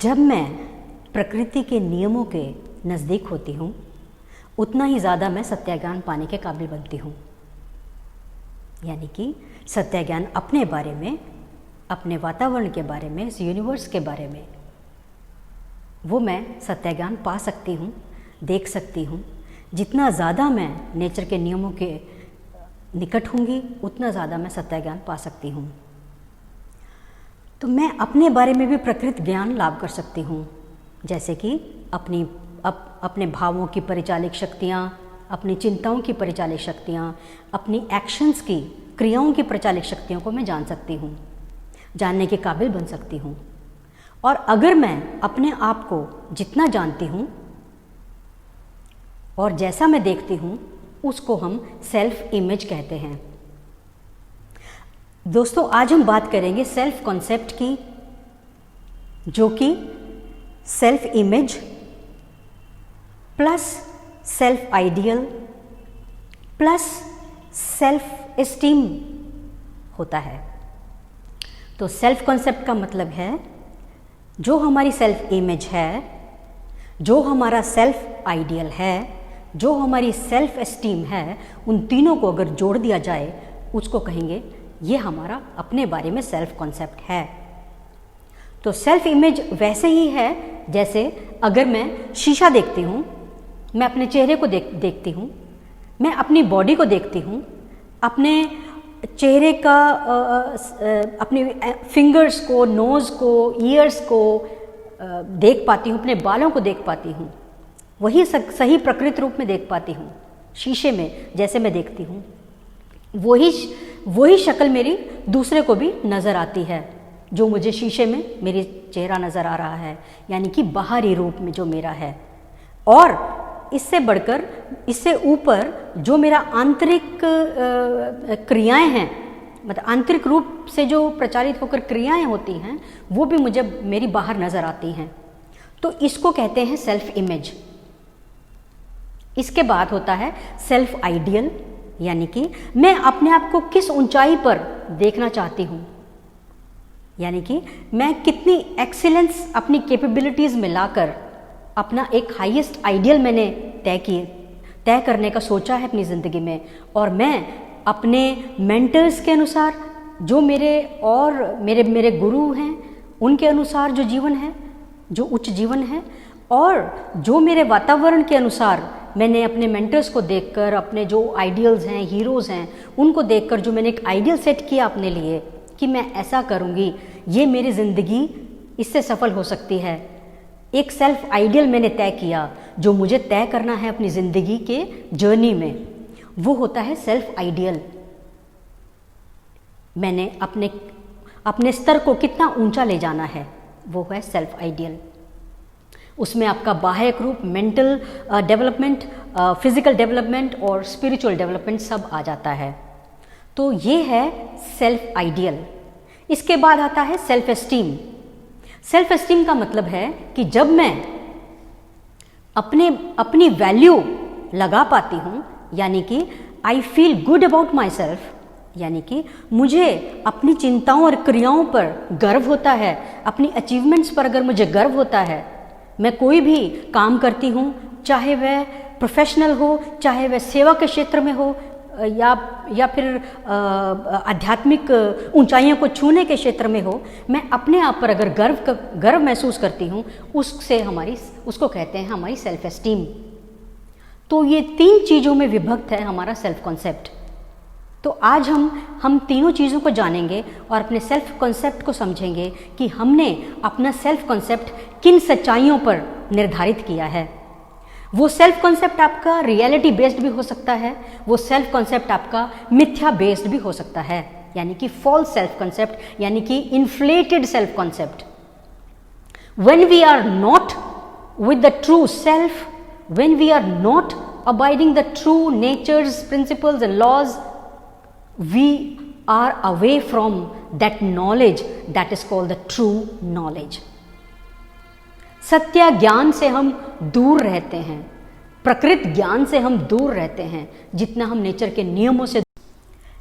जब मैं प्रकृति के नियमों के नज़दीक होती हूँ उतना ही ज़्यादा मैं सत्याज्ञान पाने के काबिल बनती हूँ। यानी कि सत्याज्ञान अपने बारे में, अपने वातावरण के बारे में, इस यूनिवर्स के बारे में, वो मैं सत्याज्ञान पा सकती हूँ, देख सकती हूँ। जितना ज़्यादा मैं नेचर के नियमों के निकट होंगी उतना ज़्यादा मैं सत्याज्ञान पा सकती हूँ। तो मैं अपने बारे में भी प्रकृत ज्ञान लाभ कर सकती हूँ, जैसे कि अपने भावों की परिचालक शक्तियाँ, अपनी चिंताओं की परिचालक शक्तियाँ, अपनी एक्शंस की, क्रियाओं की परिचालक शक्तियों को मैं जान सकती हूँ, जानने के काबिल बन सकती हूँ। और अगर मैं अपने आप को जितना जानती हूँ और जैसा मैं देखती हूँ उसको हम सेल्फ इमेज कहते हैं। दोस्तों, आज हम बात करेंगे सेल्फ कॉन्सेप्ट की, जो कि self image plus self ideal plus self esteem होता है। तो सेल्फ कॉन्सेप्ट का मतलब है जो हमारी सेल्फ इमेज है, जो हमारा सेल्फ आइडियल है, जो हमारी सेल्फ एस्टीम है, उन तीनों को अगर जोड़ दिया जाए उसको कहेंगे ये हमारा अपने बारे में सेल्फ कॉन्सेप्ट है। तो सेल्फ इमेज वैसे ही है जैसे अगर मैं शीशा देखती हूँ, मैं अपने चेहरे को देखती हूँ, मैं अपनी बॉडी को देखती हूँ, अपने चेहरे का अपने फिंगर्स को, नोज़ को, ईयर्स को देख पाती हूँ, अपने बालों को देख पाती हूँ, वही सही प्रकृत रूप में देख पाती हूँ। शीशे में जैसे मैं देखती हूँ वही शक्ल मेरी दूसरे को भी नज़र आती है, जो मुझे शीशे में मेरी चेहरा नज़र आ रहा है, यानी कि बाहरी रूप में जो मेरा है। और इससे बढ़कर, इससे ऊपर जो मेरा आंतरिक क्रियाएं हैं, मतलब आंतरिक रूप से जो प्रचारित होकर क्रियाएं होती हैं, वो भी मुझे मेरी बाहर नज़र आती हैं। तो इसको कहते हैं सेल्फ इमेज। इसके बाद होता है सेल्फ आइडियल, यानी कि मैं अपने आप को किस ऊंचाई पर देखना चाहती हूँ, यानी कि मैं कितनी एक्सीलेंस अपनी कैपेबिलिटीज़ में लाकर अपना एक हाईएस्ट आइडियल मैंने तय करने का सोचा है अपनी ज़िंदगी में। और मैं अपने मेंटर्स के अनुसार, जो मेरे गुरु हैं, उनके अनुसार जो जीवन है, जो उच्च जीवन है, और जो मेरे वातावरण के अनुसार मैंने अपने मेंटर्स को देखकर, अपने जो आइडियल्स हैं, हीरोज़ हैं, उनको देखकर जो मैंने एक आइडियल सेट किया अपने लिए कि मैं ऐसा करूँगी, ये मेरी ज़िंदगी इससे सफल हो सकती है। एक सेल्फ आइडियल मैंने तय किया जो मुझे तय करना है अपनी ज़िंदगी के जर्नी में, वो होता है सेल्फ आइडियल। मैंने अपने स्तर को कितना ऊंचा ले जाना है, वो है सेल्फ आइडियल। उसमें आपका बाह्यक रूप, मेंटल डेवलपमेंट, फिजिकल डेवलपमेंट और स्पिरिचुअल डेवलपमेंट सब आ जाता है। तो ये है सेल्फ आइडियल। इसके बाद आता है सेल्फ एस्टीम। सेल्फ एस्टीम का मतलब है कि जब मैं अपनी वैल्यू लगा पाती हूँ, यानी कि I feel good about my self, यानी कि मुझे अपनी चिंताओं और क्रियाओं पर गर्व होता है, अपनी अचीवमेंट्स पर अगर मुझे गर्व होता है, मैं कोई भी काम करती हूँ, चाहे वह प्रोफेशनल हो, चाहे वह सेवा के क्षेत्र में हो, या फिर आध्यात्मिक ऊंचाइयों को छूने के क्षेत्र में हो, मैं अपने आप पर अगर गर्व महसूस करती हूँ, उसको कहते हैं हमारी सेल्फ एस्टीम। तो ये 3 चीज़ों में विभक्त है हमारा सेल्फ कॉन्सेप्ट। तो आज हम तीनों चीज़ों को जानेंगे और अपने सेल्फ कॉन्सेप्ट को समझेंगे कि हमने अपना सेल्फ कॉन्सेप्ट किन सच्चाइयों पर निर्धारित किया है। वो सेल्फ कॉन्सेप्ट आपका रियलिटी बेस्ड भी हो सकता है, वो सेल्फ कॉन्सेप्ट आपका मिथ्या बेस्ड भी हो सकता है, यानी कि फॉल्स सेल्फ कॉन्सेप्ट, यानी कि inflated self concept. When we are not with the true self, when we are not abiding the true natures, principles and laws, we are away from that knowledge that is called the true knowledge. सत्य ज्ञान से हम दूर रहते हैं, प्रकृत ज्ञान से हम दूर रहते हैं जितना हम नेचर के नियमों से।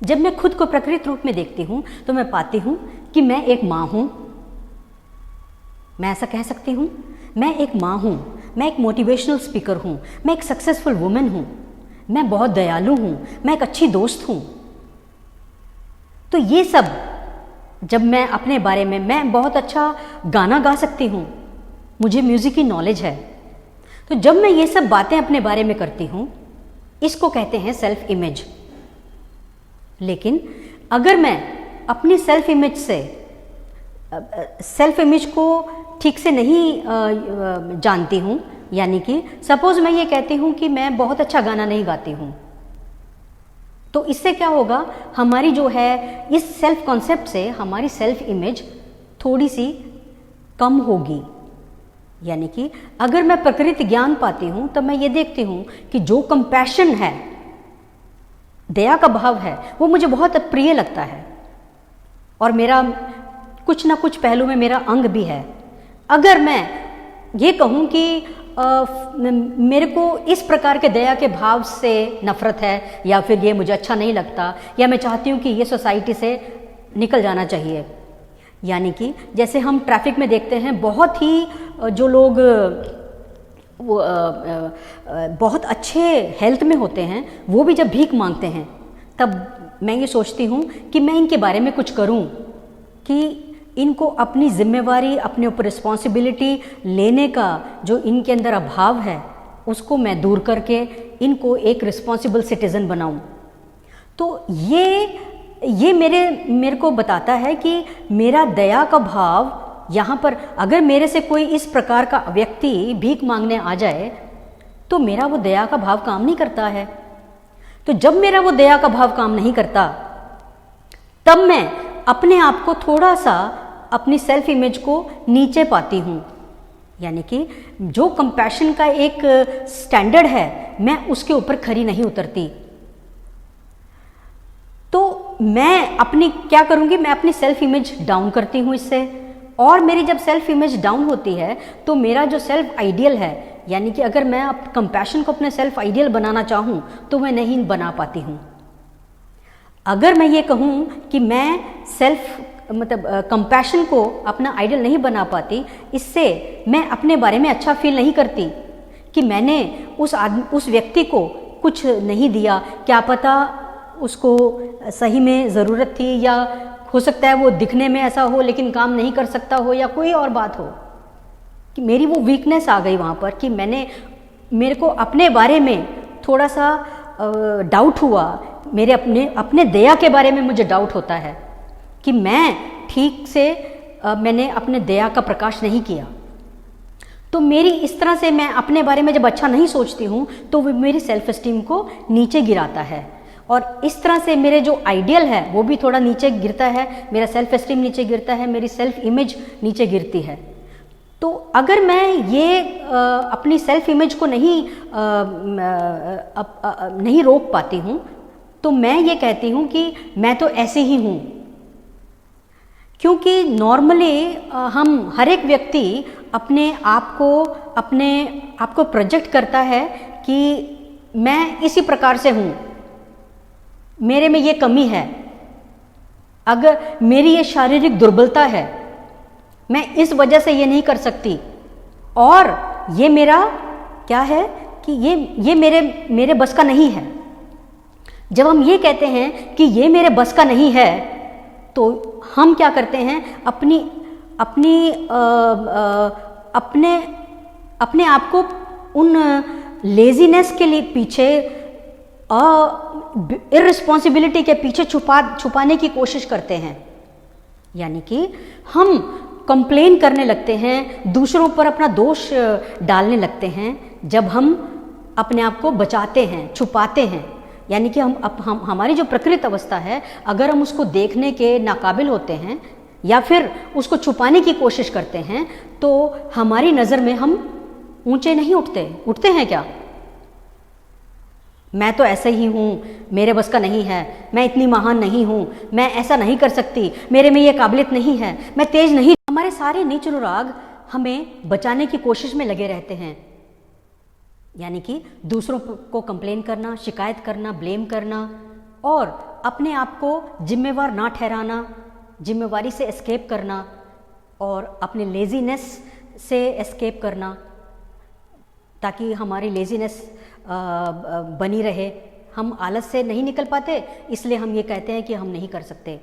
जब मैं खुद को प्रकृत रूप में देखती हूँ तो मैं पाती हूँ कि मैं एक माँ हूँ, मैं ऐसा कह सकती हूँ, मैं एक माँ हूँ, मैं एक मोटिवेशनल स्पीकर हूँ, मैं एक सक्सेसफुल वुमेन हूँ, मैं बहुत दयालु हूँ, मैं एक अच्छी दोस्त हूँ। तो ये सब जब मैं अपने बारे में, मैं बहुत अच्छा गाना गा सकती हूँ, मुझे म्यूज़िक की नॉलेज है। तो जब मैं ये सब बातें अपने बारे में करती हूँ, इसको कहते हैं सेल्फ इमेज। लेकिन अगर मैं अपनी सेल्फ इमेज को ठीक से नहीं जानती हूँ, यानी कि सपोज़ मैं ये कहती हूँ कि मैं बहुत अच्छा गाना नहीं गाती हूँ, तो इससे क्या होगा, हमारी जो है इस सेल्फ कॉन्सेप्ट से हमारी सेल्फ इमेज थोड़ी सी कम होगी। यानी कि अगर मैं प्रकृति ज्ञान पाती हूँ तब मैं ये देखती हूँ कि जो कंपैशन है, दया का भाव है, वो मुझे बहुत प्रिय लगता है और मेरा कुछ ना कुछ पहलू में मेरा अंग भी है। अगर मैं ये कहूँ कि मेरे को इस प्रकार के दया के भाव से नफरत है, या फिर ये मुझे अच्छा नहीं लगता, या मैं चाहती हूँ कि ये सोसाइटी से निकल जाना चाहिए, यानी कि जैसे हम ट्रैफिक में देखते हैं बहुत ही जो लोग वो बहुत अच्छे हेल्थ में होते हैं, वो भी जब भीख मांगते हैं तब मैं ये सोचती हूँ कि मैं इनके बारे में कुछ करूँ कि इनको अपनी जिम्मेवारी, अपने ऊपर रिस्पॉन्सिबिलिटी लेने का जो इनके अंदर अभाव है उसको मैं दूर करके इनको एक रिस्पॉन्सिबल सिटीज़न बनाऊं। तो ये मेरे को बताता है कि मेरा दया का भाव यहाँ पर, अगर मेरे से कोई इस प्रकार का व्यक्ति भीख मांगने आ जाए तो मेरा वो दया का भाव काम नहीं करता है। तो जब मेरा वो दया का भाव काम नहीं करता तब मैं अपने आप को थोड़ा सा, अपनी सेल्फ इमेज को नीचे पाती हूँ, यानी कि जो कंपैशन का एक स्टैंडर्ड है मैं उसके ऊपर खरी नहीं उतरती। तो मैं अपनी क्या करूँगी, मैं अपनी सेल्फ इमेज डाउन करती हूँ इससे, और मेरी जब सेल्फ इमेज डाउन होती है तो मेरा जो सेल्फ आइडियल है, यानी कि अगर मैं कंपैशन को अपने सेल्फ आइडियल बनाना चाहूँ तो मैं नहीं बना पाती हूँ। अगर मैं ये कहूँ कि मैं कंपैशन को अपना आइडियल नहीं बना पाती, इससे मैं अपने बारे में अच्छा फील नहीं करती कि मैंने उस व्यक्ति को कुछ नहीं दिया, क्या पता उसको सही में ज़रूरत थी, या हो सकता है वो दिखने में ऐसा हो लेकिन काम नहीं कर सकता हो, या कोई और बात हो कि मेरी वो वीकनेस आ गई वहाँ पर कि मेरे को अपने बारे में थोड़ा सा डाउट हुआ, मेरे अपने दया के बारे में मुझे डाउट होता है कि मैं ठीक से मैंने अपने दया का प्रकाश नहीं किया। तो मेरी इस तरह से मैं अपने बारे में जब अच्छा नहीं सोचती हूँ तो वो मेरी सेल्फ एस्टीम को नीचे गिराता है, और इस तरह से मेरे जो आइडियल है वो भी थोड़ा नीचे गिरता है, मेरा सेल्फ एस्टीम नीचे गिरता है, मेरी सेल्फ इमेज नीचे गिरती है। तो अगर मैं ये अपनी सेल्फ इमेज को नहीं रोक पाती हूँ तो मैं ये कहती हूँ कि मैं तो ऐसे ही हूँ, क्योंकि नॉर्मली हम हर एक व्यक्ति अपने आप को प्रोजेक्ट करता है कि मैं इसी प्रकार से हूँ, मेरे में ये कमी है, अगर मेरी ये शारीरिक दुर्बलता है, मैं इस वजह से ये नहीं कर सकती, और ये मेरा क्या है कि ये मेरे बस का नहीं है। जब हम ये कहते हैं कि ये मेरे बस का नहीं है तो हम क्या करते हैं, अपने आप को उन लेजीनेस के लिए पीछे, इररिस्पॉन्सिबिलिटी के पीछे छुपाने की कोशिश करते हैं। यानी कि हम कंप्लेन करने लगते हैं, दूसरों पर अपना दोष डालने लगते हैं जब हम अपने आप को बचाते हैं, छुपाते हैं। यानी कि हम हमारी जो प्रकृति अवस्था है, अगर हम उसको देखने के नाकाबिल होते हैं या फिर उसको छुपाने की कोशिश करते हैं तो हमारी नज़र में हम ऊंचे नहीं उठते हैं क्या? मैं तो ऐसे ही हूँ, मेरे बस का नहीं है, मैं इतनी महान नहीं हूँ, मैं ऐसा नहीं कर सकती, मेरे में ये काबिलियत नहीं है, मैं तेज नहीं। हमारे सारे नीच अनुराग हमें बचाने की कोशिश में लगे रहते हैं, यानी कि दूसरों को कंप्लेन करना, शिकायत करना, ब्लेम करना, और अपने आप को जिम्मेवार ना ठहराना, जिम्मेवारी से एस्केप करना। और अपने लेज़ीनेस से एस्केप करना, ताकि हमारी लेज़ीनेस बनी रहे। हम आलस से नहीं निकल पाते, इसलिए हम ये कहते हैं कि हम नहीं कर सकते।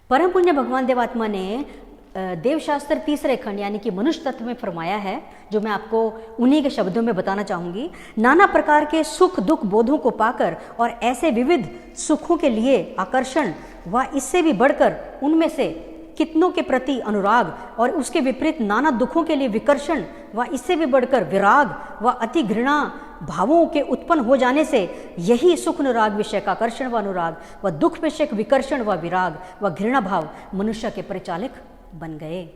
परम पुण्य भगवान देवात्मा ने देवशास्त्र तीसरे खंड यानी कि मनुष्य तत्व में फरमाया है, जो मैं आपको उन्हीं के शब्दों में बताना चाहूँगी। नाना प्रकार के सुख दुख बोधों को पाकर और ऐसे विविध सुखों के लिए आकर्षण व इससे भी बढ़कर उनमें से कितनों के प्रति अनुराग और उसके विपरीत नाना दुखों के लिए विकर्षण व इससे भी बढ़कर विराग व अति घृणा भावों के उत्पन्न हो जाने से यही सुख अनुराग विषयक आकर्षण व अनुराग व दुख विषयक विकर्षण व विराग व घृणा भाव मनुष्य के परिचालक बन गए।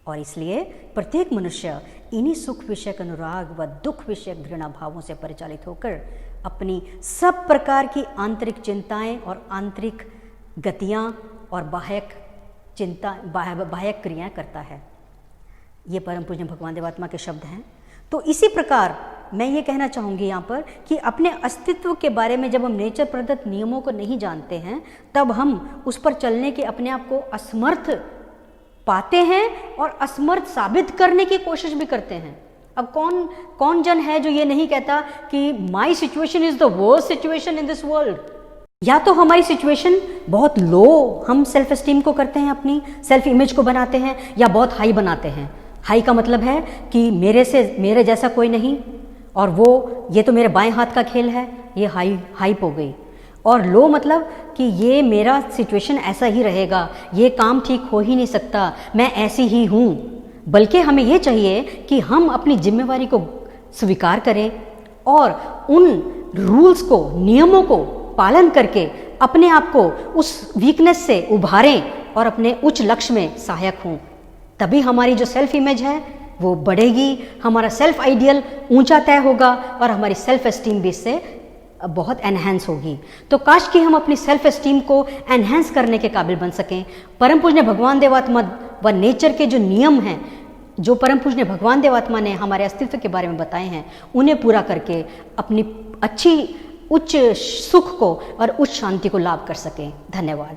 और इसलिए प्रत्येक मनुष्य इन्हीं सुख विषयक अनुराग व दुख विषयक घृणा भावों से परिचालित होकर अपनी सब प्रकार की आंतरिक चिंताएं और आंतरिक गतियां और बाह्यक क्रियाएं करता है। ये परम पूज्य भगवान देवात्मा के शब्द हैं। तो इसी प्रकार मैं ये कहना चाहूँगी यहाँ पर कि अपने अस्तित्व के बारे में जब हम नेचर प्रदत्त नियमों को नहीं जानते हैं, तब हम उस पर चलने के अपने आप को असमर्थ पाते हैं और असमर्थ साबित करने की कोशिश भी करते हैं। अब कौन जन है जो ये नहीं कहता कि my situation is the worst situation in this world. या तो हमारी सिचुएशन बहुत लो, हम सेल्फ एस्टीम को करते हैं, अपनी सेल्फ इमेज को बनाते हैं, या बहुत हाई बनाते हैं। हाई का मतलब है कि मेरे जैसा कोई नहीं, और वो ये तो मेरे बाएं हाथ का खेल है, ये हाइप हो गई। और लो मतलब कि ये मेरा सिचुएशन ऐसा ही रहेगा, ये काम ठीक हो ही नहीं सकता, मैं ऐसी ही हूँ। बल्कि हमें ये चाहिए कि हम अपनी जिम्मेवारी को स्वीकार करें और उन रूल्स को, नियमों को पालन करके अपने आप को उस वीकनेस से उभारें और अपने उच्च लक्ष्य में सहायक हों। तभी हमारी जो सेल्फ इमेज है वो बढ़ेगी, हमारा सेल्फ आइडियल ऊंचा तय होगा और हमारी सेल्फ एस्टीम भी इससे बहुत एनहेंस होगी। तो काश कि हम अपनी सेल्फ एस्टीम को एनहेंस करने के काबिल बन सकें। परम पूज्य भगवान देवात्मा व नेचर के जो नियम हैं, जो परम पूज्य भगवान देवात्मा ने हमारे अस्तित्व के बारे में बताए हैं, उन्हें पूरा करके अपनी अच्छी उच्च सुख को और उच्च शांति को लाभ कर सकें। धन्यवाद।